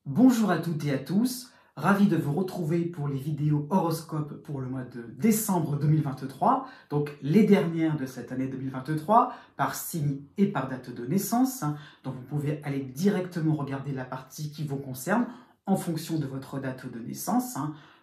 Bonjour à toutes et à tous, ravi de vous retrouver pour les vidéos horoscopes pour le mois de décembre 2023, donc les dernières de cette année 2023, par signe et par date de naissance. Donc vous pouvez aller directement regarder la partie qui vous concerne en fonction de votre date de naissance.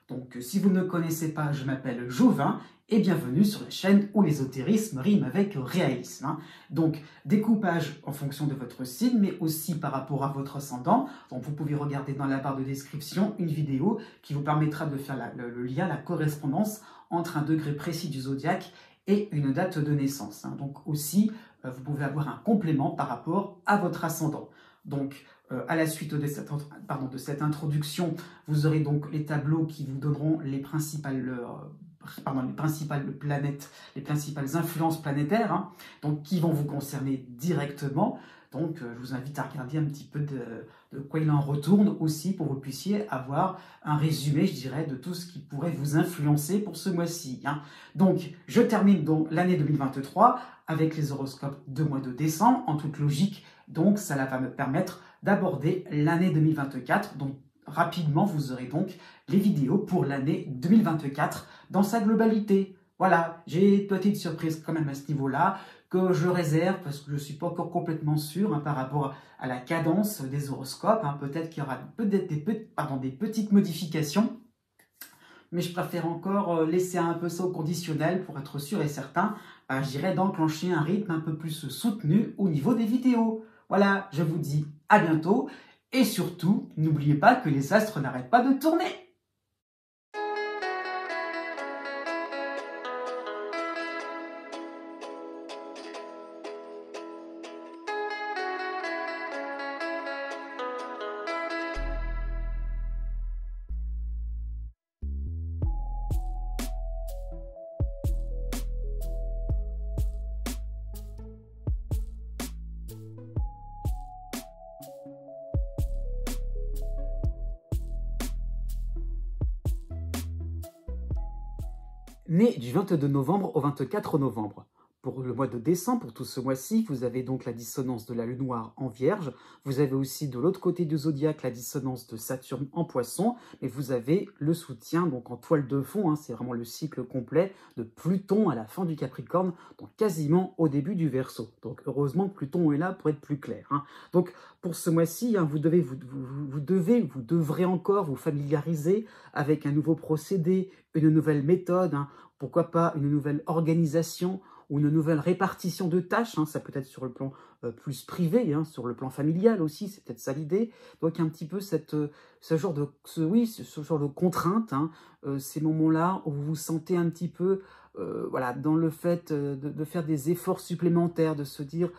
Donc si vous ne me connaissez pas, je m'appelle Jovin et bienvenue sur la chaîne où l'ésotérisme rime avec réalisme. Donc découpage en fonction de votre signe, mais aussi par rapport à votre ascendant. Donc vous pouvez regarder dans la barre de description une vidéo qui vous permettra de faire le lien, la correspondance entre un degré précis du zodiaque et une date de naissance. Donc aussi, vous pouvez avoir un complément par rapport à votre ascendant. Donc, à la suite de cette introduction, vous aurez donc les tableaux qui vous donneront les principales planètes, les principales influences planétaires, donc qui vont vous concerner directement. Donc, je vous invite à regarder un petit peu de quoi il en retourne aussi pour que vous puissiez avoir un résumé, je dirais, de tout ce qui pourrait vous influencer pour ce mois-ci. Donc, je termine donc l'année 2023 avec les horoscopes de mois de décembre, en toute logique. Donc, ça va me permettre d'aborder l'année 2024. Donc, rapidement, vous aurez donc les vidéos pour l'année 2024 dans sa globalité. Voilà, j'ai une petite surprise quand même à ce niveau-là que je réserve parce que je ne suis pas encore complètement sûr par rapport à la cadence des horoscopes. Peut-être qu'il y aura des petites modifications, mais je préfère encore laisser un peu ça au conditionnel pour être sûr et certain, je dirais, d'enclencher un rythme un peu plus soutenu au niveau des vidéos. Voilà, je vous dis à bientôt et surtout, n'oubliez pas que les astres n'arrêtent pas de tourner. Né du 22 novembre au 24 novembre. Pour le mois de décembre, pour tout ce mois-ci, vous avez donc la dissonance de la lune noire en Vierge. Vous avez aussi de l'autre côté du zodiaque la dissonance de Saturne en Poisson. Mais vous avez le soutien donc en toile de fond, c'est vraiment le cycle complet de Pluton à la fin du Capricorne, donc quasiment au début du Verseau. Donc heureusement que Pluton est là pour être plus clair. Donc pour ce mois-ci, vous devrez encore vous familiariser avec un nouveau procédé, une nouvelle méthode, pourquoi pas une nouvelle organisation ou une nouvelle répartition de tâches, ça peut être sur le plan plus privé, sur le plan familial aussi, c'est peut-être ça l'idée. Donc un petit peu ce genre de contrainte, ces moments-là où vous vous sentez un petit peu dans le fait de faire des efforts supplémentaires, de se dire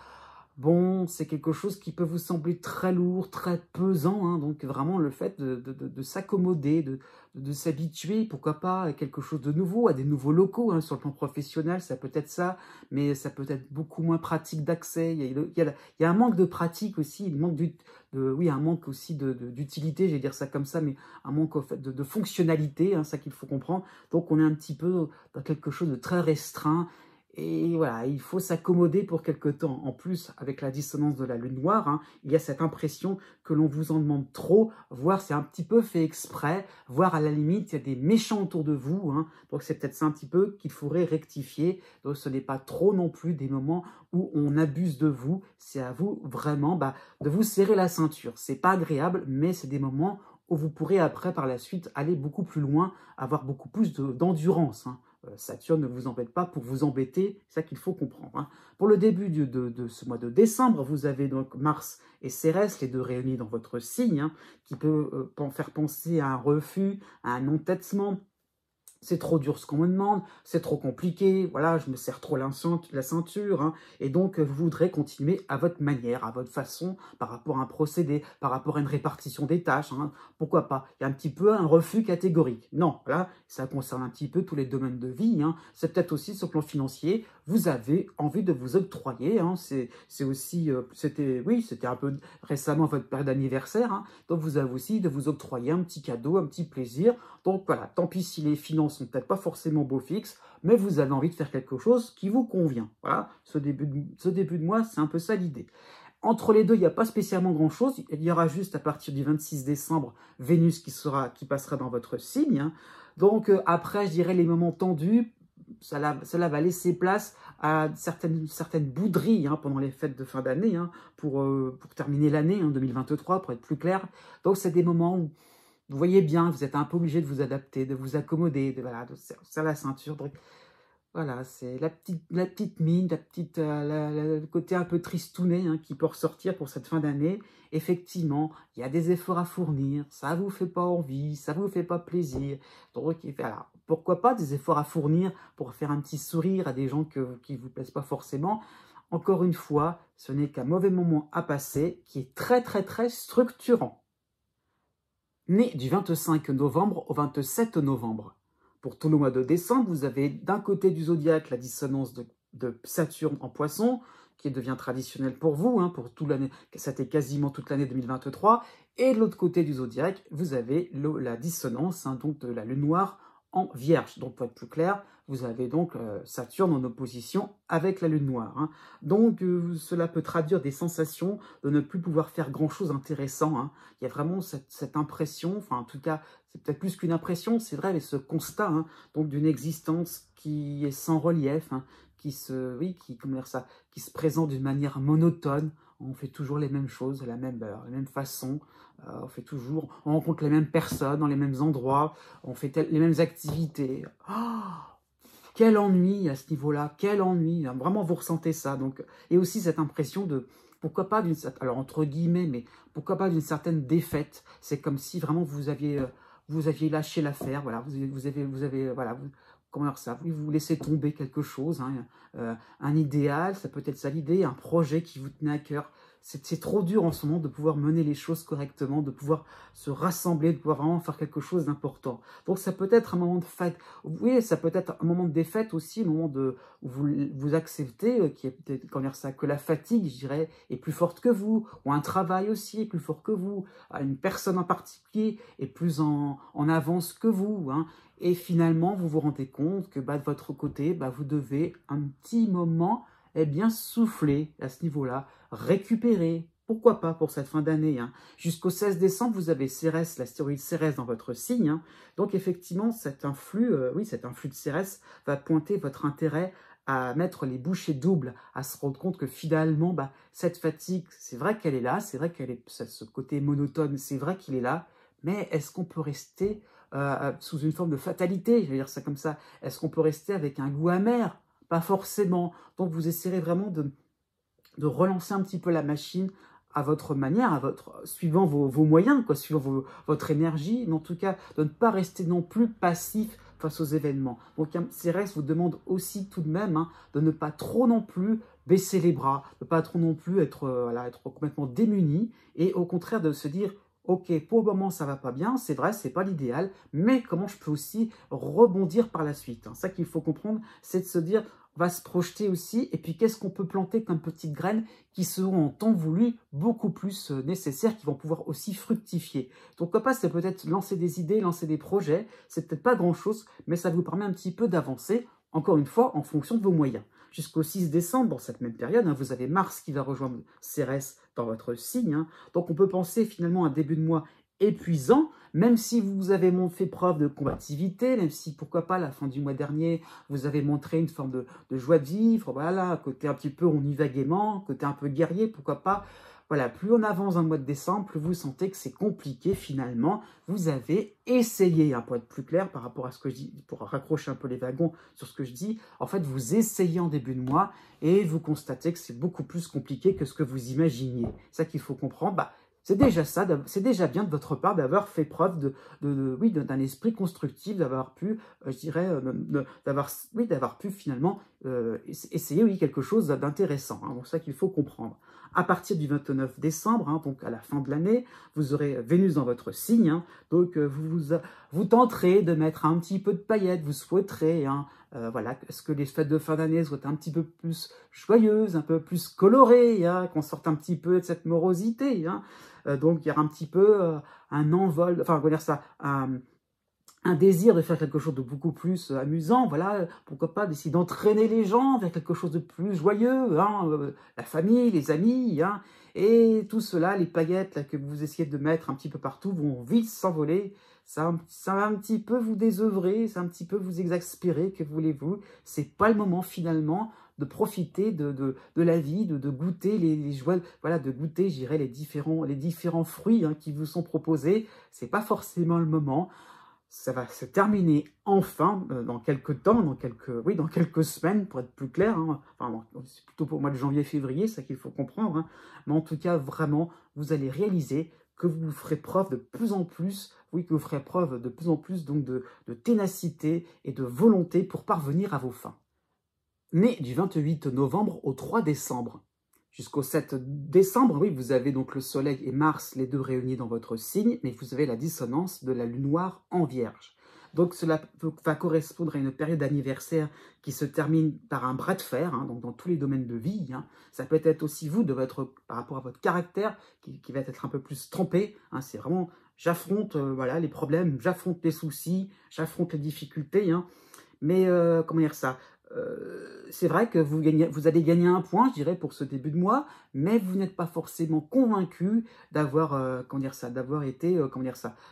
bon, c'est quelque chose qui peut vous sembler très lourd, très pesant, donc vraiment le fait de s'accommoder, de s'habituer, pourquoi pas, à quelque chose de nouveau, à des nouveaux locaux, sur le plan professionnel, ça peut être ça, mais ça peut être beaucoup moins pratique d'accès, il y a un manque de pratique aussi, un manque aussi d'utilité, je vais dire ça comme ça, mais un manque en fait, de fonctionnalité, ça qu'il faut comprendre, donc on est un petit peu dans quelque chose de très restreint. Et voilà, il faut s'accommoder pour quelque temps. En plus, avec la dissonance de la lune noire, il y a cette impression que l'on vous en demande trop, voire c'est un petit peu fait exprès, voire à la limite, il y a des méchants autour de vous. Donc c'est peut-être ça un petit peu qu'il faudrait rectifier. Donc ce n'est pas trop non plus des moments où on abuse de vous. C'est à vous vraiment de vous serrer la ceinture. C'est pas agréable, mais c'est des moments où vous pourrez après, par la suite, aller beaucoup plus loin, avoir beaucoup plus d'endurance. Saturne ne vous embête pas pour vous embêter, c'est ça qu'il faut comprendre. Pour le début de ce mois de décembre, vous avez donc Mars et Cérès, les deux réunis dans votre signe, qui peut faire penser à un refus, à un entêtement. C'est trop dur ce qu'on me demande, c'est trop compliqué, voilà, je me serre trop la ceinture, et donc vous voudrez continuer à votre manière, à votre façon, par rapport à un procédé, par rapport à une répartition des tâches, pourquoi pas. Il y a un petit peu un refus catégorique. Non, voilà, ça concerne un petit peu tous les domaines de vie, c'est peut-être aussi sur le plan financier, vous avez envie de vous octroyer, c'est aussi, c'était un peu récemment votre période d'anniversaire, donc vous avez aussi de vous octroyer un petit cadeau, un petit plaisir. Donc voilà, tant pis si les finances sont peut-être pas forcément beau fixe, mais vous avez envie de faire quelque chose qui vous convient. Voilà, ce début de mois, c'est un peu ça l'idée. Entre les deux, il n'y a pas spécialement grand-chose. Il y aura juste à partir du 26 décembre, Vénus qui passera dans votre signe, hein. Donc après, je dirais les moments tendus, cela va laisser place à certaines bouderies, hein, pendant les fêtes de fin d'année, hein, pour terminer l'année, hein, 2023, pour être plus clair. Donc c'est des moments où vous voyez bien, vous êtes un peu obligé de vous adapter, de vous accommoder, voilà, de serrer la ceinture. Voilà, c'est la petite mine, le côté un peu tristouné, hein, qui peut ressortir pour cette fin d'année. Effectivement, il y a des efforts à fournir, ça vous fait pas envie, ça vous fait pas plaisir. Donc, voilà, pourquoi pas des efforts à fournir pour faire un petit sourire à des gens qui vous plaisent pas forcément. Encore une fois, ce n'est qu'un mauvais moment à passer qui est très très très structurant. Né du 25 novembre au 27 novembre. Pour tout le mois de décembre, vous avez d'un côté du zodiaque la dissonance de Saturne en Poisson, qui devient traditionnelle pour vous, hein, pour toute l'année, c'était quasiment toute l'année 2023. Et de l'autre côté du zodiaque, vous avez la dissonance, hein, donc de la Lune noire en Vierge. Donc pour être plus clair, vous avez donc Saturne en opposition avec la Lune noire, hein. Donc cela peut traduire des sensations de ne plus pouvoir faire grand-chose d'intéressant, hein. Il y a vraiment cette impression, enfin en tout cas, c'est peut-être plus qu'une impression, c'est vrai, mais ce constat, hein, donc d'une existence qui est sans relief, hein, qui se présente d'une manière monotone. On fait toujours les mêmes choses à la même heure, la même façon. On rencontre les mêmes personnes dans les mêmes endroits, on fait les mêmes activités. Oh, quel ennui à ce niveau-là, quel ennui. Vraiment, vous ressentez ça. Donc, et aussi cette impression de, pourquoi pas alors entre guillemets, mais pourquoi pas d'une certaine défaite. C'est comme si vraiment vous aviez lâché l'affaire. Voilà, comment dire ça, vous laissez tomber quelque chose, hein, un idéal, ça peut être ça l'idée, un projet qui vous tenait à cœur. C'est trop dur en ce moment de pouvoir mener les choses correctement, de pouvoir se rassembler, de pouvoir vraiment faire quelque chose d'important. Donc ça peut être un moment de fête, oui, ça peut être un moment de défaite aussi, un moment où vous acceptez que la fatigue, je dirais, est plus forte que vous, ou un travail aussi est plus fort que vous, une personne en particulier est plus en avance que vous, hein. Et finalement, vous vous rendez compte que de votre côté, vous devez un petit moment souffler à ce niveau-là, récupérer. Pourquoi pas pour cette fin d'année, hein. Jusqu'au 16 décembre, vous avez Cérès, l'astéroïde Cérès dans votre signe, hein. Donc effectivement, cet influx de Cérès va pointer votre intérêt à mettre les bouchées doubles, à se rendre compte que finalement, cette fatigue, c'est vrai qu'elle est là, c'est vrai ce côté monotone, c'est vrai qu'il est là, mais est-ce qu'on peut rester sous une forme de fatalité, je vais dire ça comme ça? Est-ce qu'on peut rester avec un goût amer? Pas forcément. Donc vous essayerez vraiment de relancer un petit peu la machine à votre manière, suivant vos moyens, suivant votre énergie, mais en tout cas de ne pas rester non plus passif face aux événements. Donc Cérès vous demande aussi tout de même, hein, de ne pas trop non plus baisser les bras, de ne pas trop non plus être complètement démuni, et au contraire de se dire: ok, pour le moment, ça va pas bien, c'est vrai, c'est pas l'idéal, mais comment je peux aussi rebondir par la suite, hein. Ça qu'il faut comprendre, c'est de se dire, on va se projeter aussi, et puis qu'est-ce qu'on peut planter comme petites graines qui seront en temps voulu beaucoup plus nécessaires, qui vont pouvoir aussi fructifier. Donc, pourquoi pas, c'est peut-être lancer des idées, lancer des projets, c'est peut-être pas grand-chose, mais ça vous permet un petit peu d'avancer, encore une fois, en fonction de vos moyens. Jusqu'au 6 décembre, dans cette même période, hein, vous avez Mars qui va rejoindre Cérès dans votre signe, hein. Donc on peut penser finalement à un début de mois épuisant, même si vous avez fait preuve de combativité, même si, pourquoi pas, à la fin du mois dernier, vous avez montré une forme de joie de vivre, voilà, côté un petit peu on y va gaiement, côté un peu guerrier, pourquoi pas. Voilà, plus on avance dans le mois de décembre, plus vous sentez que c'est compliqué finalement. Vous avez essayé, hein, pour être plus clair par rapport à ce que je dis, pour raccrocher un peu les wagons sur ce que je dis. En fait, vous essayez en début de mois et vous constatez que c'est beaucoup plus compliqué que ce que vous imaginiez. C'est ça qu'il faut comprendre. C'est déjà ça, c'est déjà bien de votre part d'avoir fait preuve d'un esprit constructif, d'avoir pu, d'avoir pu finalement essayer, quelque chose d'intéressant, hein. Donc c'est ça qu'il faut comprendre. À partir du 29 décembre, hein, donc à la fin de l'année, vous aurez Vénus dans votre signe, hein. Donc vous tenterez de mettre un petit peu de paillettes, vous souhaiterez, hein, est-ce que les fêtes de fin d'année soient un petit peu plus joyeuses, un peu plus colorées, hein, qu'on sorte un petit peu de cette morosité, hein. Donc il y aura un petit peu un envol, enfin, on va dire ça, un désir de faire quelque chose de beaucoup plus amusant, voilà, pourquoi pas d'essayer d'entraîner les gens vers quelque chose de plus joyeux, hein, la famille, les amis, hein, Et tout cela, les paillettes là, que vous essayez de mettre un petit peu partout, vont vite s'envoler. Ça va un petit peu vous désœuvrer, ça va un petit peu vous exaspérer, que voulez-vous. C'est pas le moment finalement de profiter de la vie, de goûter les joies, voilà, de goûter, je dirais, les différents fruits hein, qui vous sont proposés. C'est pas forcément le moment. Ça va se terminer enfin dans quelques temps, dans quelques semaines pour être plus clair. Hein. Enfin, bon, c'est plutôt pour le mois de janvier-février, c'est ça qu'il faut comprendre. Hein. Mais en tout cas, vraiment, vous allez réaliser que vous ferez preuve de plus en plus, oui, que vous ferez preuve de plus en plus donc de ténacité et de volonté pour parvenir à vos fins. Né du 28 novembre au 3 décembre. Jusqu'au 7 décembre, oui, vous avez donc le Soleil et Mars, les deux réunis dans votre signe, mais vous avez la dissonance de la Lune noire en Vierge. Donc cela va correspondre à une période d'anniversaire qui se termine par un bras de fer, hein, donc dans tous les domaines de vie. Hein. Ça peut être aussi vous, par rapport à votre caractère, qui va être un peu plus trempé. Hein. C'est vraiment, j'affronte voilà, les problèmes, j'affronte les soucis, j'affronte les difficultés. Hein. Mais comment dire ça, c'est vrai que vous allez gagner un point, je dirais, pour ce début de mois, mais vous n'êtes pas forcément convaincu d'avoir, d'avoir été,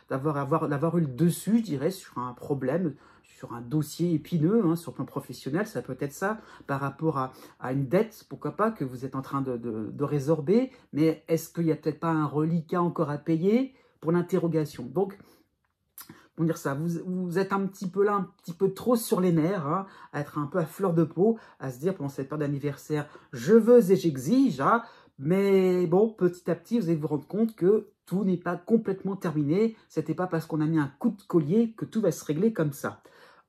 d'avoir eu le dessus, je dirais, sur un problème, sur un dossier épineux, hein, sur le plan professionnel, ça peut être ça, par rapport à une dette, pourquoi pas, que vous êtes en train de résorber, mais est-ce qu'il n'y a peut-être pas un reliquat encore à payer pour l'interrogation? Donc, dire ça, vous êtes un petit peu là, un petit peu trop sur les nerfs, hein, à être un peu à fleur de peau, à se dire pendant cette période d'anniversaire, je veux et j'exige, hein, mais bon, petit à petit, vous allez vous rendre compte que tout n'est pas complètement terminé, c'était pas parce qu'on a mis un coup de collier que tout va se régler comme ça.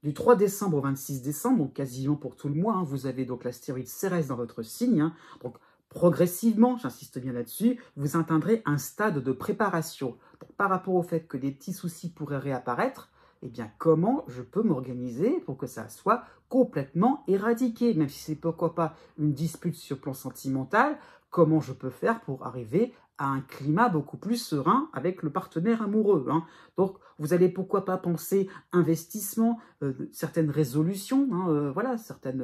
Du 3 décembre au 26 décembre, donc quasiment pour tout le mois, hein, vous avez donc l'astéroïde Cérès dans votre signe, hein, donc progressivement, j'insiste bien là-dessus, vous atteindrez un stade de préparation. Donc, par rapport au fait que des petits soucis pourraient réapparaître, eh bien, comment je peux m'organiser pour que ça soit complètement éradiqué, même si c'est pourquoi pas une dispute sur le plan sentimental, comment je peux faire pour arriver à un climat beaucoup plus serein avec le partenaire amoureux. Hein. Donc, vous allez pourquoi pas penser investissement, certaines résolutions, hein, voilà, certaines.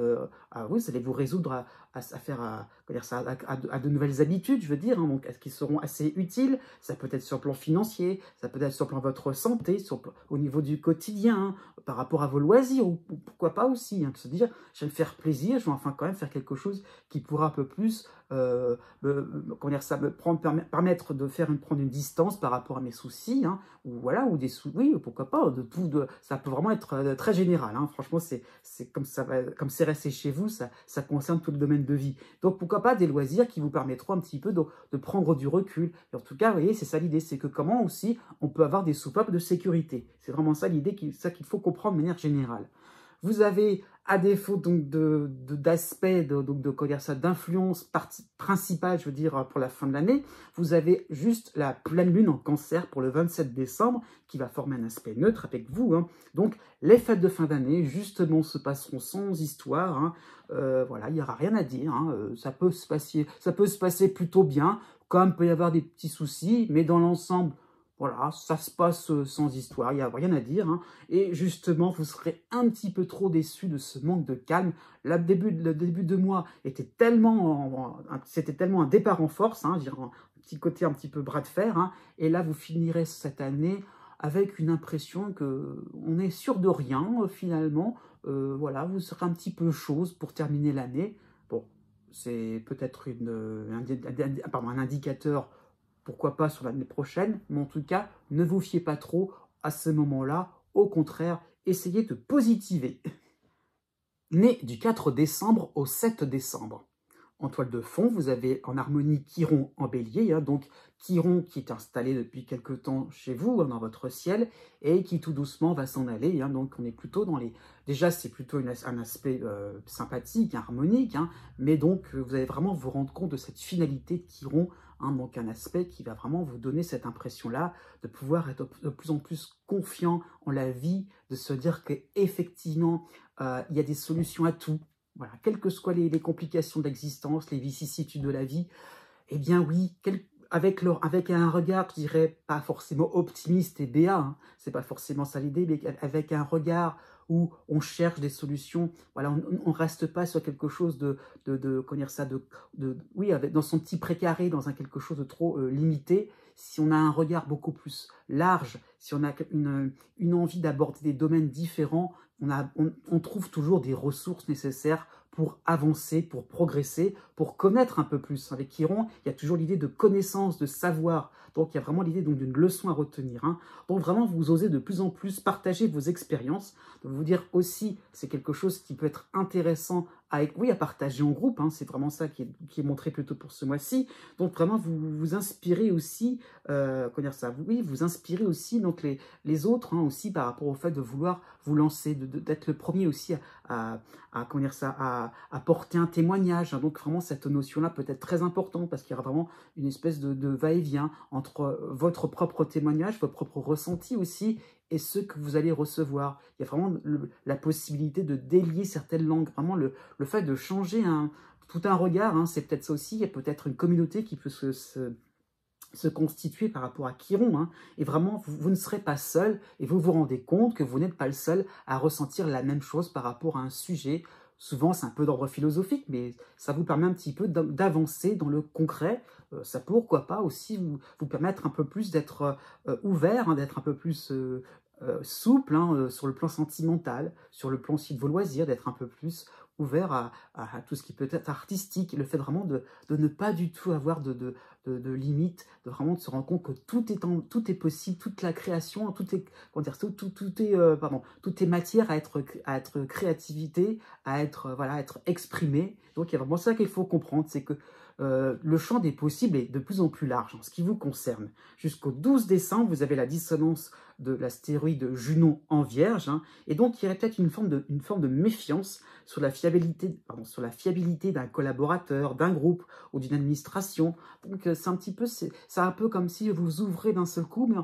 Oui, vous allez vous résoudre à de nouvelles habitudes, je veux dire, hein, donc qui seront assez utiles. Ça peut être sur le plan financier, ça peut être sur le plan de votre santé, au niveau du quotidien, hein, par rapport à vos loisirs, ou pourquoi pas aussi, hein, de se dire, je vais me faire plaisir, je vais enfin quand même faire quelque chose qui pourra un peu plus permettre de prendre une distance par rapport à mes soucis, hein, ou voilà, ou oui, pourquoi pas, ça peut vraiment être très général, hein, franchement, c'est comme c'est resté chez vous, ça concerne tout le domaine de vie. Donc pourquoi pas des loisirs qui vous permettront un petit peu de prendre du recul. Et en tout cas, vous voyez, c'est ça l'idée, c'est que comment aussi on peut avoir des soupapes de sécurité. C'est vraiment ça l'idée, ça qu'il faut comprendre de manière générale. Vous avez, à défaut donc d'aspect, d'influence principale, je veux dire, pour la fin de l'année, vous avez juste la pleine lune en Cancer pour le 27 décembre, qui va former un aspect neutre avec vous. Hein. Donc, les fêtes de fin d'année, justement, se passeront sans histoire. Hein. Voilà, il n'y aura rien à dire. Hein. Ça peut se passer plutôt bien, comme il peut y avoir des petits soucis, mais dans l'ensemble, voilà, ça se passe sans histoire, il n'y a rien à dire. Hein. Et justement, vous serez un petit peu trop déçu de ce manque de calme. Le début de mois était c'était tellement un départ en force, hein, un petit côté un petit peu bras de fer. Hein. Et là, vous finirez cette année avec une impression qu'on est sûr de rien, finalement. Voilà, vous serez un petit peu chose pour terminer l'année. Bon, c'est peut-être un indicateur, pourquoi pas sur l'année prochaine, mais en tout cas, ne vous fiez pas trop à ce moment-là. Au contraire, essayez de positiver. Né du 4 décembre au 7 décembre. En toile de fond, vous avez en harmonie Chiron en bélier, hein, donc Chiron qui est installé depuis quelque temps chez vous, hein, dans votre ciel, et qui tout doucement va s'en aller. Hein, donc on est plutôt dans les... Déjà, c'est plutôt un aspect sympathique, harmonique, hein, mais donc vous allez vraiment vous rendre compte de cette finalité de Chiron, hein, donc un aspect qui va vraiment vous donner cette impression-là de pouvoir être de plus en plus confiant en la vie, de se dire qu'effectivement, il y a des solutions à tout. Voilà, quelles que soient les complications d'existence, les vicissitudes de la vie, eh bien oui, avec un regard, je dirais, pas forcément optimiste et béat, hein, c'est pas forcément ça l'idée, mais avec un regard où on cherche des solutions, voilà, on reste pas sur quelque chose comment dire ça, oui, dans son petit précaré, dans quelque chose de trop limité. Si on a un regard beaucoup plus large, si on a une envie d'aborder des domaines différents, on trouve toujours des ressources nécessaires pour avancer, pour progresser, pour connaître un peu plus. Avec Chiron, il y a toujours l'idée de connaissance, de savoir. Donc, il y a vraiment l'idée d'une leçon à retenir. Hein. Donc, vraiment, vous osez de plus en plus partager vos expériences, de vous dire aussi, c'est quelque chose qui peut être intéressant à partager en groupe. Hein. C'est vraiment ça qui est montré plutôt pour ce mois-ci. Donc, vraiment, vous inspirez aussi, comment dire ça, oui, vous inspirez aussi donc, les autres, hein, aussi par rapport au fait de vouloir vous lancer, d'être le premier aussi comment dire ça, à porter un témoignage. Hein. Donc vraiment, cette notion-là peut être très importante parce qu'il y aura vraiment une espèce de va-et-vient entre votre propre témoignage, votre propre ressenti aussi, et ceux que vous allez recevoir. Il y a vraiment la possibilité de délier certaines langues. Vraiment, le fait de changer tout un regard, hein, c'est peut-être ça aussi. Il y a peut-être une communauté qui peut se constituer par rapport à Chiron, hein, et vraiment, vous ne serez pas seul, et vous vous rendez compte que vous n'êtes pas le seul à ressentir la même chose par rapport à un sujet. Souvent, c'est un peu d'ordre philosophique, mais ça vous permet un petit peu d'avancer dans le concret. Ça pourquoi pas aussi vous permettre un peu plus d'être ouvert, hein, d'être un peu plus souple, hein, sur le plan sentimental, sur le plan aussi de vos loisirs, d'être un peu plus ouvert à tout ce qui peut être artistique, le fait vraiment de ne pas du tout avoir de limites, de vraiment de se rendre compte que tout est possible, toute la création, tout est, comment dire, tout est matière à être créativité, à être, voilà, à être exprimé. Donc il y a vraiment ça qu'il faut comprendre, c'est que le champ des possibles est de plus en plus large en ce qui vous concerne. Jusqu'au 12 décembre, vous avez la dissonance de l'astéroïde Junon en Vierge, hein, et donc il y aurait peut-être une forme de méfiance sur la fiabilité d'un collaborateur, d'un groupe ou d'une administration. Donc c'est un peu comme si vous ouvrez d'un seul coup, mais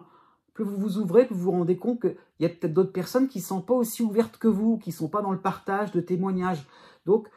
plus vous vous ouvrez, plus vous vous rendez compte qu'il y a peut-être d'autres personnes qui ne sont pas aussi ouvertes que vous, qui ne sont pas dans le partage de témoignages. Donc,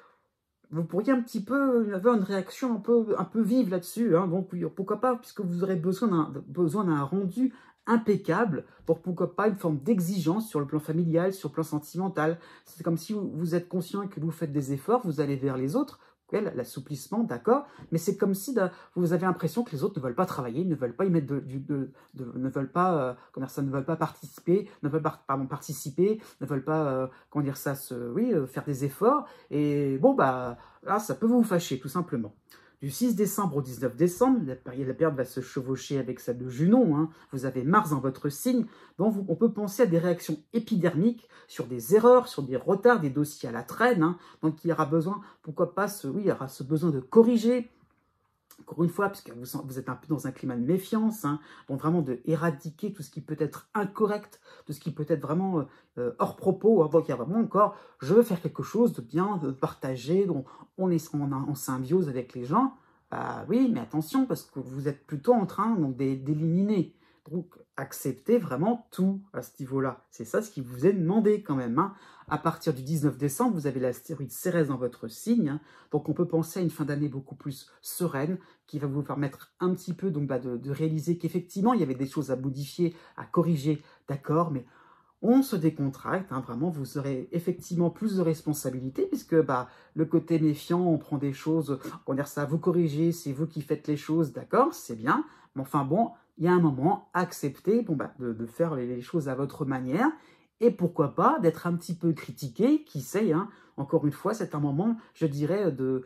vous pourriez un petit peu avoir une réaction un peu vive là-dessus. Hein. Donc, pourquoi pas, puisque vous aurez besoin d'un rendu impeccable, donc pourquoi pas une forme d'exigence sur le plan familial, sur le plan sentimental. C'est comme si vous êtes conscient que vous faites des efforts, vous allez vers les autres, l'assouplissement, d'accord, mais c'est comme si vous avez l'impression que les autres ne veulent pas travailler, ne veulent pas y mettre ne veulent pas, ne veulent pas participer, ne veulent pas, participer, ne veulent pas, faire des efforts, et bon, bah, là, ça peut vous fâcher, tout simplement. Du 6 décembre au 19 décembre, la période va se chevaucher avec celle de Junon. Hein. Vous avez Mars dans votre signe, donc on peut penser à des réactions épidermiques sur des erreurs, sur des retards, des dossiers à la traîne. Hein. Donc il y aura besoin, pourquoi pas, il y aura ce besoin de corriger. Encore une fois, puisque vous êtes un peu dans un climat de méfiance, hein, donc vraiment de éradiquer tout ce qui peut être incorrect, tout ce qui peut être vraiment hors propos. Hein. Donc il y a vraiment encore, je veux faire quelque chose de bien, de partagé, dont on est en symbiose avec les gens. Oui, mais attention, parce que vous êtes plutôt en train d'éliminer. Donc acceptez vraiment tout à ce niveau-là. C'est ça ce qui vous est demandé quand même. Hein. À partir du 19 décembre, vous avez l'astéroïde Cérès dans votre signe. Hein. Donc on peut penser à une fin d'année beaucoup plus sereine, qui va vous permettre un petit peu donc, de réaliser qu'effectivement, il y avait des choses à modifier, à corriger, d'accord, mais on se décontracte, hein, vraiment, vous aurez effectivement plus de responsabilités, puisque le côté méfiant, on prend des choses, on va dire ça, vous corrigez, c'est vous qui faites les choses, d'accord, c'est bien, mais enfin bon, il y a un moment, acceptez de faire les choses à votre manière, et pourquoi pas d'être un petit peu critiqué, qui sait, hein, encore une fois, c'est un moment, je dirais, de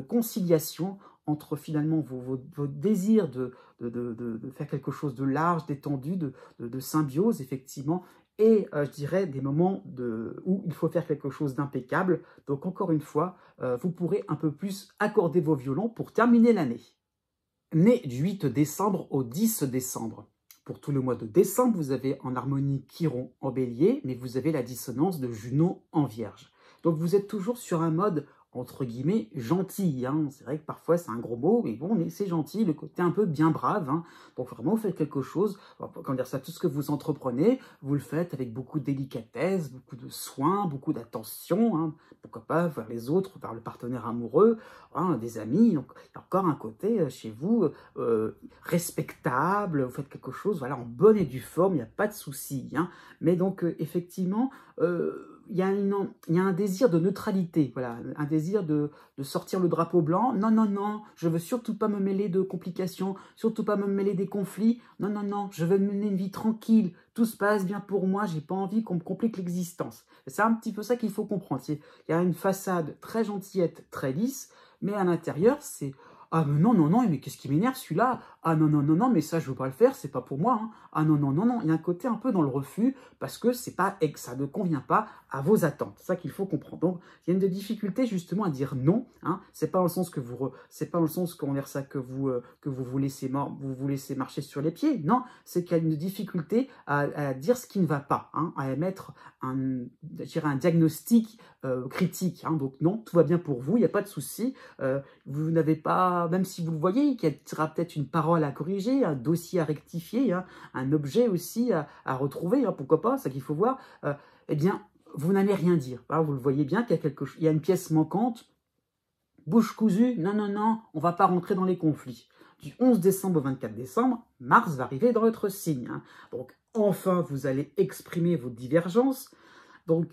conciliation entre finalement vos désirs de faire quelque chose de large, d'étendu, de symbiose, effectivement, et je dirais des moments où il faut faire quelque chose d'impeccable. Donc encore une fois, vous pourrez un peu plus accorder vos violons pour terminer l'année. Né du 8 décembre au 10 décembre. Pour tout le mois de décembre, vous avez en harmonie Chiron en bélier, mais vous avez la dissonance de Junon en vierge. Donc vous êtes toujours sur un mode entre guillemets, gentil. Hein. C'est vrai que parfois c'est un gros mot, mais bon, mais c'est gentil, le côté un peu bien brave. Hein. Donc vraiment, vous faites quelque chose, comment dire ça, tout ce que vous entreprenez, vous le faites avec beaucoup de délicatesse, beaucoup de soin, beaucoup d'attention. Hein. Pourquoi pas vers les autres, vers le partenaire amoureux, hein, des amis. Donc il y a encore un côté chez vous respectable, vous faites quelque chose voilà, en bonne et due forme, il n'y a pas de souci. Hein. Mais donc effectivement, il y a un désir de neutralité, voilà, un désir de sortir le drapeau blanc. Non, non, non, je veux surtout pas me mêler de complications, surtout pas me mêler des conflits. Non, non, non, je veux mener une vie tranquille. Tout se passe bien pour moi, j'ai pas envie qu'on me complique l'existence. C'est un petit peu ça qu'il faut comprendre. Il y a une façade très gentillette, très lisse, mais à l'intérieur, c'est ah mais non, non, non, mais qu'est-ce qui m'énerve celui-là? Ah non, non, non, non, mais ça je veux pas le faire, c'est pas pour moi. Hein. Ah non, non, non, non, il y a un côté un peu dans le refus parce que c'est pas, ça ne convient pas à vos attentes. C'est ça qu'il faut comprendre. Donc il y a une difficulté justement à dire non. Hein. C'est pas dans le sens que c'est pas dans le sens comment dire ça que vous laissez marcher sur les pieds. Non, c'est qu'il y a une difficulté à dire ce qui ne va pas, hein, à émettre un diagnostic critique. Hein. Donc non, tout va bien pour vous, il n'y a pas de souci. Vous n'avez pas, même si vous le voyez, qu'il y aura peut-être une parole à corriger, un dossier à rectifier, hein, un objet aussi à retrouver, hein, pourquoi pas, c'est ça qu'il faut voir, eh bien, vous n'allez rien dire. Alors, vous le voyez bien qu'il y a quelque chose, il y a une pièce manquante, bouche cousue, non, non, non, on ne va pas rentrer dans les conflits. Du 11 décembre au 24 décembre, Mars va arriver dans votre signe. Hein. Donc, enfin, vous allez exprimer vos divergences. Donc,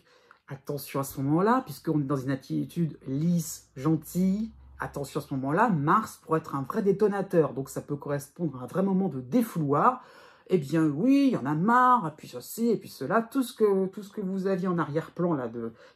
attention à ce moment-là, puisqu'on est dans une attitude lisse, gentille. Attention à ce moment-là, Mars pourrait être un vrai détonateur. Donc, ça peut correspondre à un vrai moment de défouloir. Eh bien, oui, il y en a marre, et puis ceci, et puis cela. Tout ce que vous aviez en arrière-plan, là,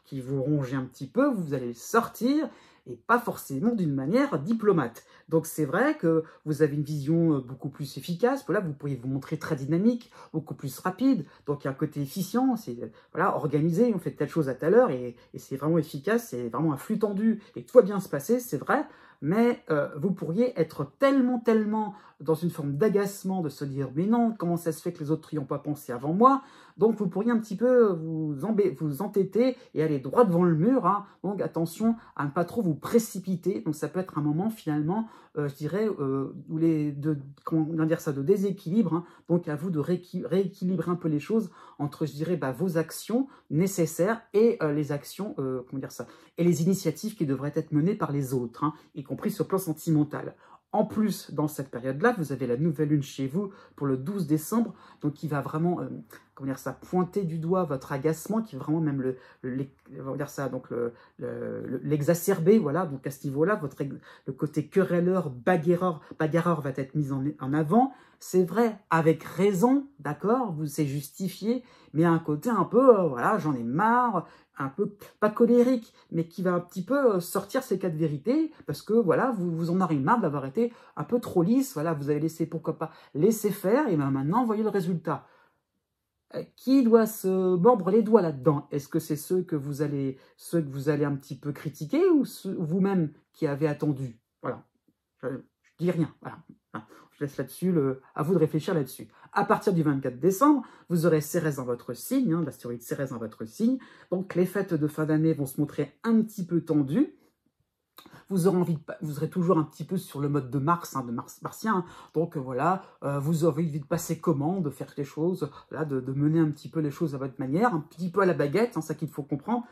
qui vous rongeait un petit peu, vous allez le sortir, et pas forcément d'une manière diplomate. Donc c'est vrai que vous avez une vision beaucoup plus efficace, voilà, vous pourriez vous montrer très dynamique, beaucoup plus rapide, donc il y a un côté efficient, c'est voilà, organisé, on fait telle chose à telle heure, et c'est vraiment efficace, c'est vraiment un flux tendu, et tout va bien se passer, c'est vrai, mais vous pourriez être tellement dans une forme d'agacement, de se dire « mais non, comment ça se fait que les autres n'y ont pas pensé avant moi ?» Donc vous pourriez un petit peu vous entêter et aller droit devant le mur. Hein. Donc attention à ne pas trop vous précipiter. Donc ça peut être un moment finalement, je dirais, comment dire ça, de déséquilibre. Hein. Donc à vous de rééquilibrer un peu les choses entre, je dirais, vos actions nécessaires et les actions, comment dire ça, et les initiatives qui devraient être menées par les autres, hein, y compris sur le plan sentimental. En plus, dans cette période-là, vous avez la nouvelle lune chez vous pour le 12 décembre, donc qui va vraiment, comment dire ça, pointer du doigt votre agacement, qui va vraiment même l'exacerber, voilà. Donc à ce niveau-là, le côté querelleur, bagarreur va être mis en avant. C'est vrai, avec raison, d'accord, c'est justifié, mais à un côté un peu, voilà, j'en ai marre, un peu, pas colérique, mais qui va un petit peu sortir ces quatre vérités, parce que voilà, vous en avez marre d'avoir été un peu trop lisse, voilà, vous avez laissé, pourquoi pas, laisser faire, et bien maintenant, voyez le résultat. Qui doit se mordre les doigts là-dedans? Est-ce que c'est ceux que vous allez un petit peu critiquer, ou vous-même qui avez attendu? Voilà, je dis rien, voilà. Je laisse là-dessus, à vous de réfléchir là-dessus. À partir du 24 décembre, vous aurez Cérès dans votre signe, hein, l'astéroïde Cérès dans votre signe. Donc les fêtes de fin d'année vont se montrer un petit peu tendues. Vous serez toujours un petit peu sur le mode de Mars, hein, de Mars martien. Hein. Donc voilà, vous aurez envie de passer commande, de faire les choses, là, de mener un petit peu les choses à votre manière, un petit peu à la baguette, hein, ça qu'il faut comprendre.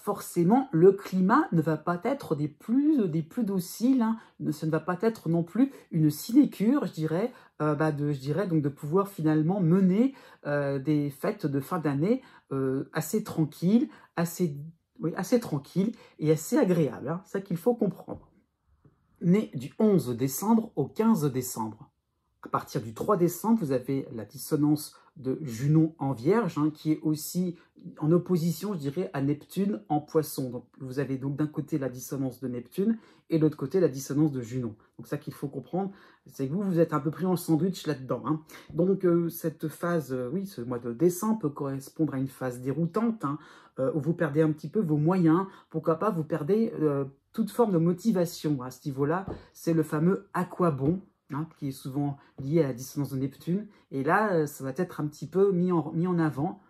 Forcément, le climat ne va pas être des plus dociles, hein. Ce ne va pas être non plus une sinécure, je dirais, donc de pouvoir finalement mener des fêtes de fin d'année assez tranquilles, assez tranquilles et assez agréables. Hein. C'est ça qu'il faut comprendre. Né du 11 décembre au 15 décembre. À partir du 3 décembre, vous avez la dissonance de Junon en Vierge, hein, qui est aussi en opposition, je dirais, à Neptune en Poisson. Donc, vous avez donc d'un côté la dissonance de Neptune et de l'autre côté la dissonance de Junon. Donc ça qu'il faut comprendre, c'est que vous êtes un peu pris en sandwich là-dedans. Hein. Donc cette phase, oui, ce mois de décembre peut correspondre à une phase déroutante, hein, où vous perdez un petit peu vos moyens. Pourquoi pas, vous perdez toute forme de motivation à ce niveau-là. C'est le fameux « à quoi bon ?» Hein, qui est souvent lié à la dissonance de Neptune. Et là, ça va être un petit peu mis en avant.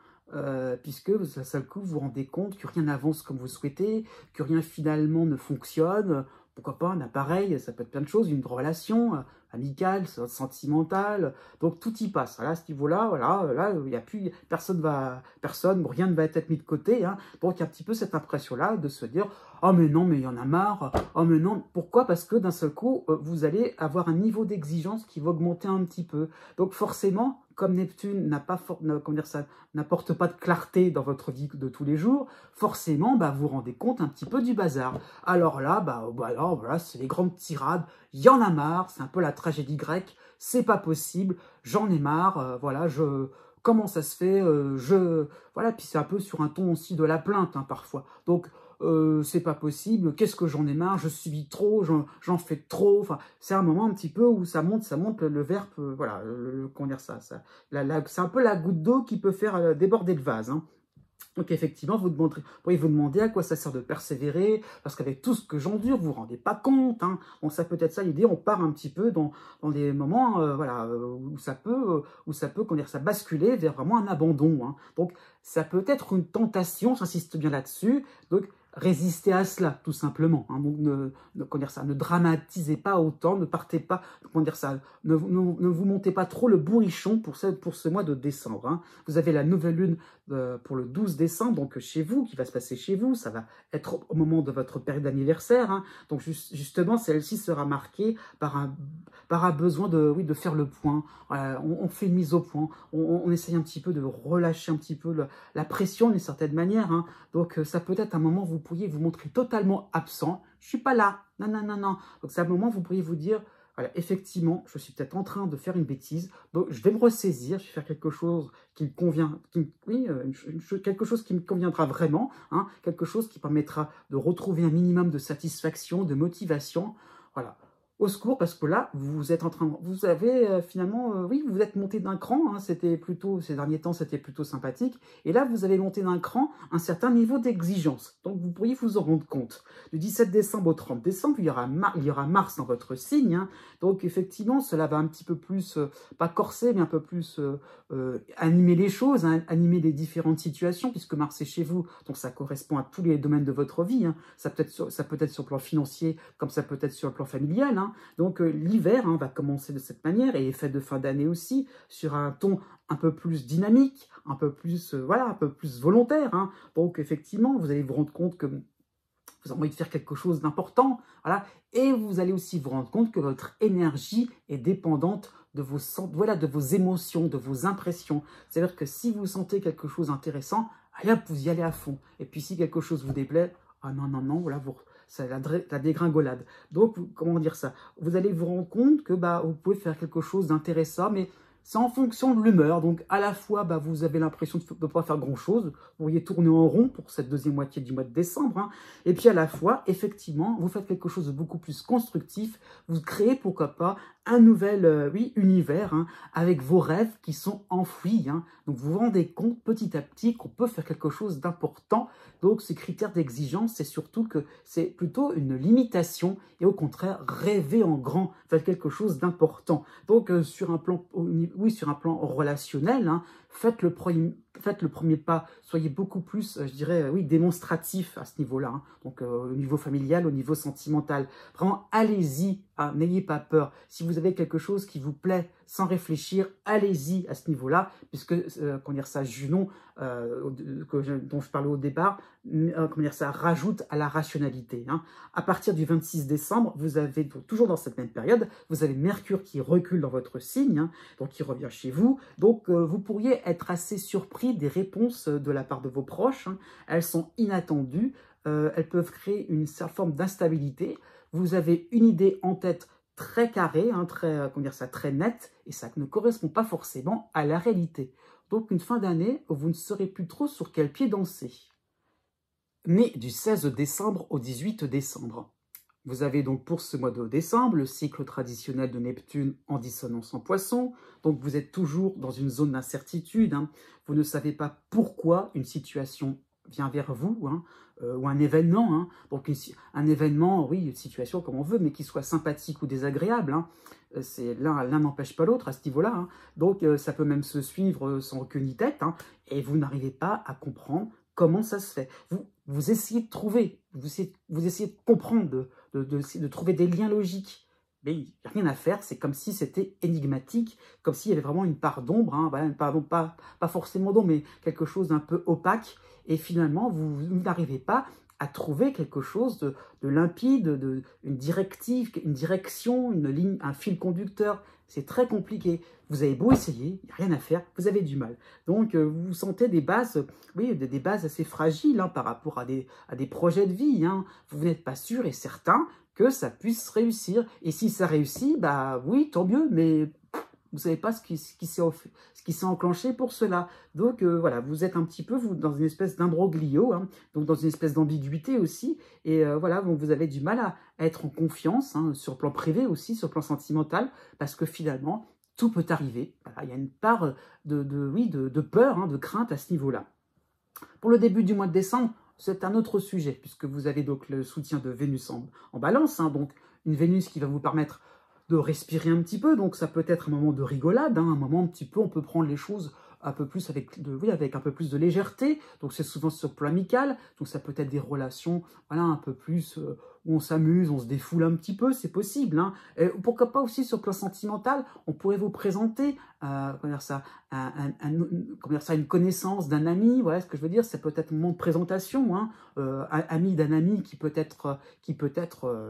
puisque d'un seul coup, vous vous rendez compte que rien n'avance comme vous souhaitez, que rien finalement ne fonctionne. Pourquoi pas un appareil, ça peut être plein de choses, une relation amicale, sentimentale, donc tout y passe. Là, à ce niveau-là, voilà, là, il n'y a plus, rien ne va être mis de côté, hein. Donc il y a un petit peu cette impression-là de se dire, oh mais non, mais il y en a marre, oh mais non, pourquoi? Parce que d'un seul coup, vous allez avoir un niveau d'exigence qui va augmenter un petit peu. Donc forcément, comme Neptune n'apporte pas de clarté dans votre vie de tous les jours, forcément, vous vous rendez compte un petit peu du bazar. Alors là, alors, voilà, c'est les grandes tirades, il y en a marre, c'est un peu la tragédie grecque, c'est pas possible, j'en ai marre, voilà, comment ça se fait, voilà, puis c'est un peu sur un ton aussi de la plainte, hein, parfois. Donc, c'est pas possible, qu'est-ce que j'en ai marre, je subis trop, j'en fais trop, enfin, c'est un moment un petit peu où ça monte le verbe, voilà, comment dire ça, c'est un peu la goutte d'eau qui peut faire déborder le vase, hein. Donc effectivement, vous pourriez vous demander à quoi ça sert de persévérer, parce qu'avec tout ce que j'endure, vous ne vous rendez pas compte, hein. Bon, ça peut être ça l'idée, on part un petit peu dans des moments voilà, où ça peut comment dire, ça basculer vers vraiment un abandon, hein. Donc ça peut être une tentation, j'insiste bien là-dessus, donc résistez à cela, tout simplement, hein. Donc comment dire ça, ne dramatisez pas autant, ne partez pas, comment dire ça, ne vous montez pas trop le bourrichon pour ce mois de décembre, hein. Vous avez la nouvelle lune pour le 12 décembre, donc chez vous, qui va se passer chez vous, ça va être au moment de votre période d'anniversaire, hein. Donc justement, celle-ci sera marquée par un besoin de faire le point. Voilà, on fait une mise au point, on essaye un petit peu de relâcher un petit peu la pression d'une certaine manière, hein. Donc ça peut être un moment où vous pourriez vous montrer totalement absent, je suis pas là, non, non, non, non. Donc c'est un moment où vous pourriez vous dire, voilà, effectivement, je suis peut-être en train de faire une bêtise, donc je vais me ressaisir, je vais faire quelque chose qui me convient, quelque chose qui me conviendra vraiment, hein, quelque chose qui permettra de retrouver un minimum de satisfaction, de motivation, voilà. Au secours, parce que là, vous êtes en train, vous avez finalement, oui, vous êtes monté d'un cran, hein, c'était plutôt, ces derniers temps, c'était plutôt sympathique, et là, vous avez monté d'un cran un certain niveau d'exigence, donc vous pourriez vous en rendre compte. Du 17 décembre au 30 décembre, il y aura Mars dans votre signe, hein, donc effectivement, cela va un petit peu plus, pas corser, mais un peu plus animer les choses, hein, animer les différentes situations, puisque Mars est chez vous, donc ça correspond à tous les domaines de votre vie, hein. Ça peut être sur le plan financier, comme ça peut être sur le plan familial, hein. Donc l'hiver va commencer de cette manière, et les fêtes de fin d'année aussi, sur un ton un peu plus dynamique, un peu plus, voilà, un peu plus volontaire, hein. Donc effectivement, vous allez vous rendre compte que vous avez envie de faire quelque chose d'important, voilà, et vous allez aussi vous rendre compte que votre énergie est dépendante de vos émotions, de vos impressions. C'est-à-dire que si vous sentez quelque chose d'intéressant, allez hop, vous y allez à fond. Et puis si quelque chose vous déplaît, ah non, non, non, voilà, c'est la dégringolade. Donc, comment dire ça? Vous allez vous rendre compte que vous pouvez faire quelque chose d'intéressant, mais c'est en fonction de l'humeur. Donc, à la fois, vous avez l'impression de ne pas faire grand-chose. Vous pourriez tourner en rond pour cette deuxième moitié du mois de décembre, hein. Et puis, à la fois, effectivement, vous faites quelque chose de beaucoup plus constructif. Vous créez, pourquoi pas, un nouvel univers, hein, avec vos rêves qui sont enfouis, hein. Donc, vous vous rendez compte petit à petit qu'on peut faire quelque chose d'important. Donc, ces critères d'exigence, c'est surtout que c'est plutôt une limitation et au contraire, rêver en grand, faire quelque chose d'important. Donc, sur un plan relationnel, hein, faites le premier pas, soyez beaucoup plus, je dirais, démonstratif à ce niveau-là, hein. Donc au niveau familial, au niveau sentimental. Vraiment, allez-y, hein, n'ayez pas peur. Si vous avez quelque chose qui vous plaît, sans réfléchir, allez-y à ce niveau-là, puisque, comment dire ça, Junon, dont je parlais au départ, comment dire ça, rajoute à la rationalité, hein. À partir du 26 décembre, vous avez, toujours dans cette même période, vous avez Mercure qui recule dans votre signe, hein, donc qui revient chez vous. Donc, vous pourriez être assez surpris des réponses de la part de vos proches, hein. Elles sont inattendues, elles peuvent créer une certaine forme d'instabilité. Vous avez une idée en tête très carrée, hein, très nette, et ça ne correspond pas forcément à la réalité. Donc, une fin d'année où vous ne saurez plus trop sur quel pied danser. Né du 16 décembre au 18 décembre. Vous avez donc pour ce mois de décembre le cycle traditionnel de Neptune en dissonance en Poisson. Donc vous êtes toujours dans une zone d'incertitude, hein. Vous ne savez pas pourquoi une situation vient vers vous, hein, ou un événement, hein. Donc un événement, oui, une situation comme on veut, mais qui soit sympathique ou désagréable, hein. L'un n'empêche pas l'autre à ce niveau-là, hein. Donc ça peut même se suivre sans queue ni tête, hein, et vous n'arrivez pas à comprendre comment ça se fait. Vous essayez de trouver, vous essayez de comprendre, de trouver des liens logiques, mais il n'y a rien à faire, c'est comme si c'était énigmatique, comme s'il y avait vraiment une part d'ombre, hein, voilà, pardon, pas forcément d'ombre, mais quelque chose d'un peu opaque, et finalement, vous n'arrivez pas à trouver quelque chose de limpide, une directive, une direction, une ligne, un fil conducteur. C'est très compliqué. Vous avez beau essayer, il n'y a rien à faire, vous avez du mal. Donc, vous sentez des bases, oui, des bases assez fragiles, hein, par rapport à des projets de vie, hein. Vous n'êtes pas sûr et certain que ça puisse réussir. Et si ça réussit, bah oui, tant mieux, mais vous ne savez pas ce qui s'est enclenché pour cela. Donc voilà, vous êtes un petit peu dans une espèce d'imbroglio, hein, donc dans une espèce d'ambiguïté aussi. Et voilà, donc vous avez du mal à être en confiance, hein, sur le plan privé aussi, sur le plan sentimental, parce que finalement, tout peut arriver. Voilà, il y a une part de peur, hein, de crainte à ce niveau-là. Pour le début du mois de décembre, c'est un autre sujet, puisque vous avez donc le soutien de Vénus en balance, hein, donc une Vénus qui va vous permettre de respirer un petit peu, donc ça peut être un moment de rigolade, hein, un moment un petit peu, on peut prendre les choses un peu plus avec un peu plus de légèreté, donc c'est souvent sur le plan amical, donc ça peut être des relations, voilà, un peu plus où on s'amuse, on se défoule un petit peu, c'est possible, hein. Et pourquoi pas aussi sur le plan sentimental, on pourrait vous présenter, comment dire ça, une connaissance d'un ami, voilà ce que je veux dire, c'est peut-être un moment de présentation, hein, ami d'un ami qui peut être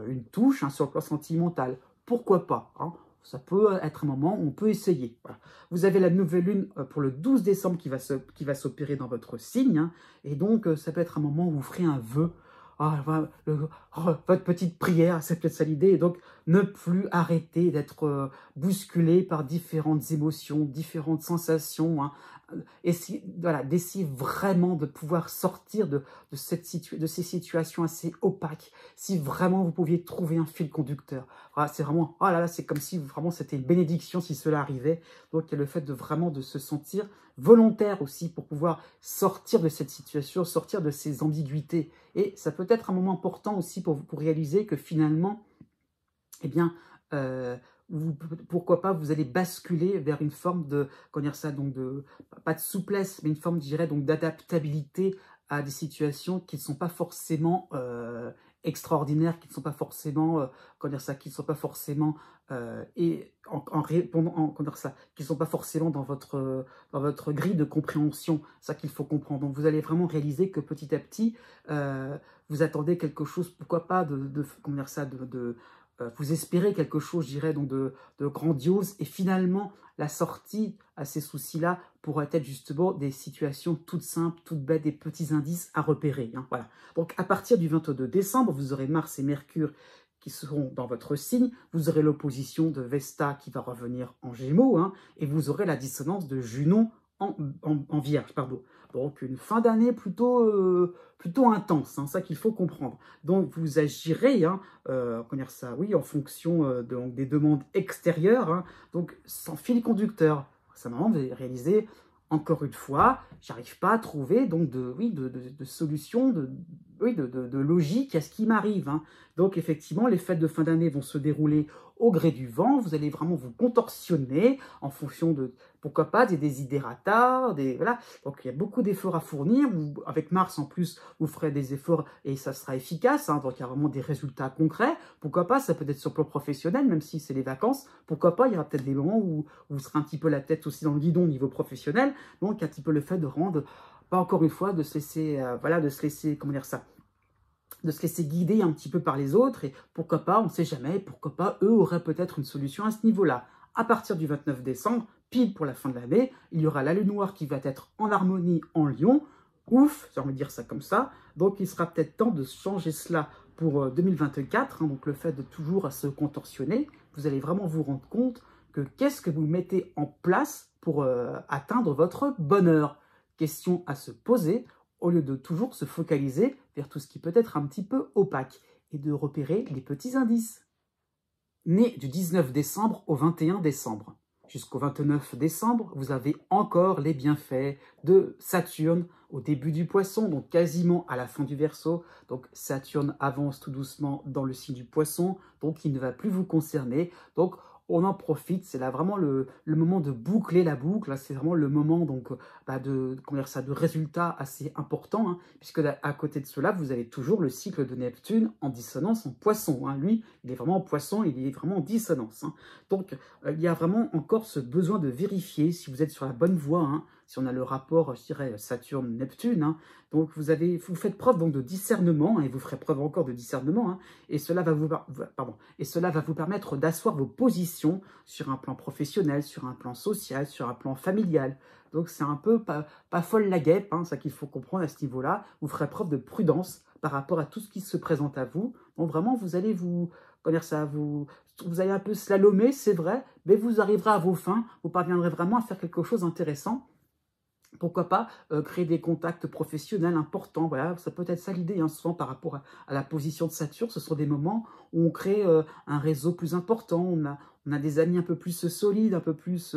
une touche, hein, sur le plan sentimental. Pourquoi pas, hein, ça peut être un moment où on peut essayer. Voilà. Vous avez la nouvelle lune pour le 12 décembre qui va s'opérer dans votre signe, hein, et donc ça peut être un moment où vous ferez un vœu. Voilà, votre petite prière, c'est peut-être ça l'idée, et donc ne plus arrêter d'être bousculé par différentes émotions, différentes sensations, hein, voilà, d'essayer vraiment de pouvoir sortir de ces situations assez opaques, si vraiment vous pouviez trouver un fil conducteur. Voilà, c'est vraiment, oh là là, c'est comme si vraiment c'était une bénédiction si cela arrivait. Donc il y a le fait de vraiment de se sentir volontaire aussi pour pouvoir sortir de cette situation, sortir de ces ambiguïtés. Et ça peut être un moment important aussi pour réaliser que finalement, eh bien, pourquoi pas, vous allez basculer vers une forme de, comment dire ça, donc pas de souplesse, mais une forme, je dirais, donc d'adaptabilité à des situations qui ne sont pas forcément extraordinaires, qui ne sont pas forcément, comment dire ça, qui ne sont pas forcément comment dire ça, qui ne sont pas forcément dans votre grille de compréhension. C'est ça qu'il faut comprendre. Donc vous allez vraiment réaliser que petit à petit, vous attendez quelque chose, pourquoi pas comment dire ça, vous espérez quelque chose, je dirais, donc de grandiose, et finalement, la sortie à ces soucis-là pourrait être justement des situations toutes simples, toutes bêtes, des petits indices à repérer, hein, voilà. Donc, à partir du 22 décembre, vous aurez Mars et Mercure qui seront dans votre signe, vous aurez l'opposition de Vesta qui va revenir en Gémeaux, hein, et vous aurez la dissonance de Junon en Vierge, pardon. Donc, une fin d'année plutôt intense, hein, ça qu'il faut comprendre. Donc, vous agirez, hein, comment dire ça, oui, en fonction des demandes extérieures, hein, donc sans fil conducteur. Ça m'a réalisé, encore une fois, j'arrive pas à trouver donc de solution, de logique à ce qui m'arrive, hein. Donc, effectivement, les fêtes de fin d'année vont se dérouler au gré du vent, vous allez vraiment vous contorsionner en fonction de, pourquoi pas, des desiderata, voilà. Donc il y a beaucoup d'efforts à fournir, avec Mars en plus, vous ferez des efforts et ça sera efficace, hein, donc il y a vraiment des résultats concrets. Pourquoi pas, ça peut être sur le plan professionnel, même si c'est les vacances, pourquoi pas, il y aura peut-être des moments où vous serez un petit peu la tête aussi dans le guidon au niveau professionnel, donc un petit peu le fait de rendre, pas encore une fois, de se laisser, voilà, de se laisser, comment dire ça, de se laisser guider un petit peu par les autres, et pourquoi pas, on ne sait jamais, pourquoi pas, eux auraient peut-être une solution à ce niveau-là. À partir du 29 décembre, pile pour la fin de l'année, il y aura la lune noire qui va être en harmonie en Lion. Ouf, j'ai envie de dire ça comme ça. Donc il sera peut-être temps de changer cela pour 2024, hein, donc le fait de toujours à se contorsionner, vous allez vraiment vous rendre compte que qu'est-ce que vous mettez en place pour atteindre votre bonheur. Question à se poser, au lieu de toujours se focaliser vers tout ce qui peut être un petit peu opaque, et de repérer les petits indices. Né du 19 décembre au 21 décembre. Jusqu'au 29 décembre, vous avez encore les bienfaits de Saturne au début du Poisson, donc quasiment à la fin du Verseau. Donc Saturne avance tout doucement dans le signe du Poisson, donc il ne va plus vous concerner. Donc on en profite, c'est là vraiment le moment de boucler la boucle, c'est vraiment le moment donc, comment dire ça, de résultats assez importants, hein, puisque à côté de cela, vous avez toujours le cycle de Neptune en dissonance en Poisson. Hein. Lui, il est vraiment en Poisson, il est vraiment en dissonance. Hein. Donc, il y a vraiment encore ce besoin de vérifier si vous êtes sur la bonne voie, hein, si on a le rapport, je dirais, Saturne-Neptune. Hein. Donc, vous faites preuve donc, de discernement, hein, et vous ferez preuve encore de discernement, hein, et cela va vous permettre d'asseoir vos positions sur un plan professionnel, sur un plan social, sur un plan familial. Donc, c'est un peu pas folle la guêpe, hein, ça qu'il faut comprendre à ce niveau-là. Vous ferez preuve de prudence par rapport à tout ce qui se présente à vous. Donc, vraiment, vous allez vous allez un peu slalomer, c'est vrai, mais vous arriverez à vos fins, vous parviendrez vraiment à faire quelque chose d'intéressant. Pourquoi pas créer des contacts professionnels importants. Voilà, ça peut être ça l'idée, hein, souvent par rapport à la position de Saturne. Ce sont des moments où on crée un réseau plus important, on a des amis un peu plus solides, un peu plus,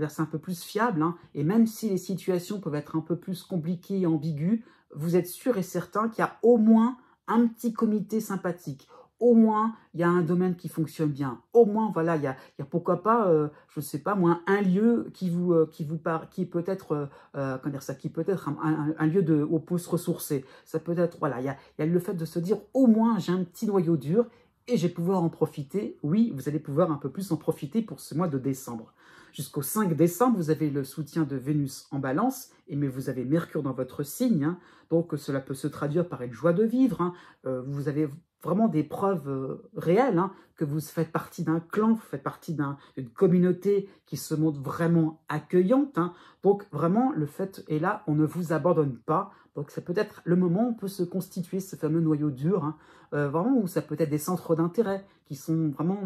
c'est un peu plus fiable. Hein, et même si les situations peuvent être un peu plus compliquées et ambiguës, vous êtes sûr et certain qu'il y a au moins un petit comité sympathique. Au moins, il y a un domaine qui fonctionne bien. Au moins, voilà, il y a pourquoi pas, je ne sais pas, moi, un lieu qui peut être, un lieu où on peut se ressourcer. Ça peut être, voilà, il y a le fait de se dire, au moins, j'ai un petit noyau dur et je vais pouvoir en profiter. Oui, vous allez pouvoir un peu plus en profiter pour ce mois de décembre. Jusqu'au 5 décembre, vous avez le soutien de Vénus en Balance, mais vous avez Mercure dans votre signe, hein, donc cela peut se traduire par une joie de vivre. Hein, vous avez vraiment des preuves réelles, hein, que vous faites partie d'un clan, vous faites partie d'une communauté qui se montre vraiment accueillante. Hein, donc vraiment, le fait est là, on ne vous abandonne pas. Donc c'est peut-être le moment où on peut se constituer ce fameux noyau dur, hein, vraiment où ça peut être des centres d'intérêt qui sont vraiment,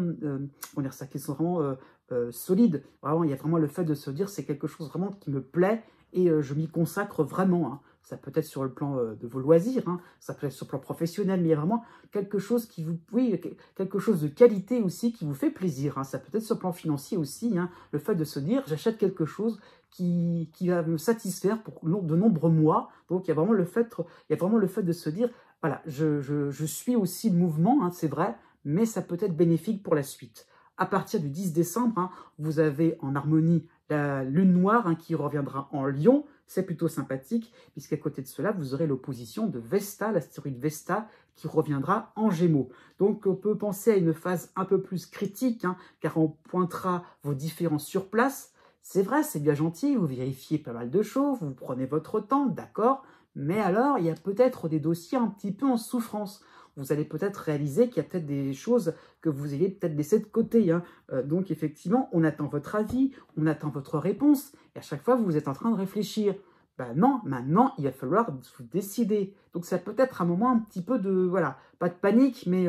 solides. Vraiment, il y a vraiment le fait de se dire c'est quelque chose vraiment qui me plaît et je m'y consacre vraiment. Hein. Ça peut être sur le plan de vos loisirs, hein, ça peut être sur le plan professionnel, mais il y a vraiment quelque chose quelque chose de qualité aussi qui vous fait plaisir. Hein. Ça peut être sur le plan financier aussi, hein, le fait de se dire j'achète quelque chose qui va me satisfaire pour de nombreux mois. Donc il y a vraiment le fait de se dire voilà, je suis aussi le mouvement, hein, c'est vrai, mais ça peut être bénéfique pour la suite. À partir du 10 décembre, hein, vous avez en harmonie la lune noire, hein, qui reviendra en Lion. C'est plutôt sympathique, puisqu'à côté de cela, vous aurez l'opposition de Vesta, l'astéroïde Vesta, qui reviendra en Gémeaux. Donc on peut penser à une phase un peu plus critique, hein, car on pointera vos différences sur place. C'est vrai, c'est bien gentil, vous vérifiez pas mal de choses, vous prenez votre temps, d'accord, mais alors il y a peut-être des dossiers un petit peu en souffrance. Vous allez peut-être réaliser qu'il y a peut-être des choses que vous ayez peut-être laissées de côté. Hein. Donc effectivement, on attend votre avis, on attend votre réponse, et à chaque fois, vous êtes en train de réfléchir. Ben non, maintenant, il va falloir vous décider. Donc ça peut être un moment un petit peu de, voilà, pas de panique, mais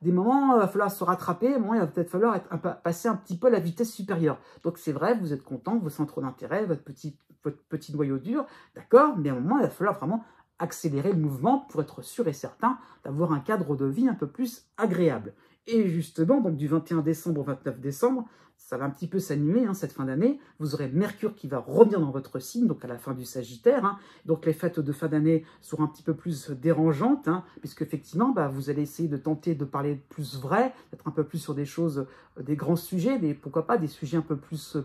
des moments, il va falloir se rattraper, un moment, il va peut-être falloir passer un petit peu à la vitesse supérieure. Donc c'est vrai, vous êtes content, vos centres d'intérêt, votre petit noyau dur, d'accord, mais à un moment, il va falloir vraiment accélérer le mouvement pour être sûr et certain d'avoir un cadre de vie un peu plus agréable. Et justement, donc du 21 décembre au 29 décembre, ça va un petit peu s'annuler, hein, cette fin d'année. Vous aurez Mercure qui va revenir dans votre signe, donc à la fin du Sagittaire. Hein. Donc les fêtes de fin d'année seront un petit peu plus dérangeantes, hein, puisque effectivement, vous allez essayer de tenter de parler plus vrai, d'être un peu plus sur des choses, des grands sujets, pourquoi pas des sujets un peu plus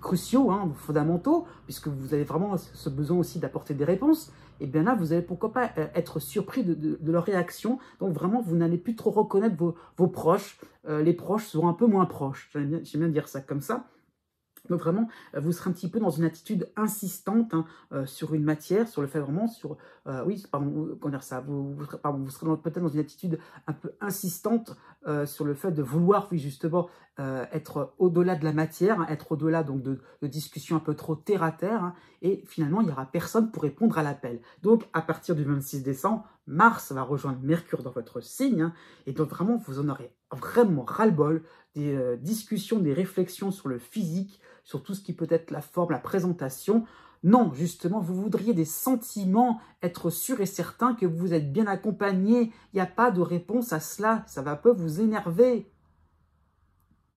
cruciaux, hein, fondamentaux, puisque vous avez vraiment ce besoin aussi d'apporter des réponses. Et bien là, vous allez pourquoi pas être surpris de leur réaction. Donc vraiment, vous n'allez plus trop reconnaître vos proches. Les proches seront un peu moins proches. J'aime bien dire ça comme ça. Donc vraiment, vous serez un petit peu dans une attitude insistante, hein, sur une matière, sur le fait vraiment, comment dire ça, vous serez peut-être dans une attitude un peu insistante sur le fait de vouloir, oui, justement, être au-delà de la matière, hein, être au-delà donc de discussions un peu trop terre-à-terre, hein, et finalement, il n'y aura personne pour répondre à l'appel. Donc, à partir du 26 décembre, Mars va rejoindre Mercure dans votre signe, hein, et donc vraiment, vous en aurez vraiment ras-le-bol des discussions, des réflexions sur le physique, sur tout ce qui peut être la forme, la présentation. Non, justement, vous voudriez des sentiments, être sûr et certain que vous êtes bien accompagné. Il n'y a pas de réponse à cela, ça va un peu vous énerver.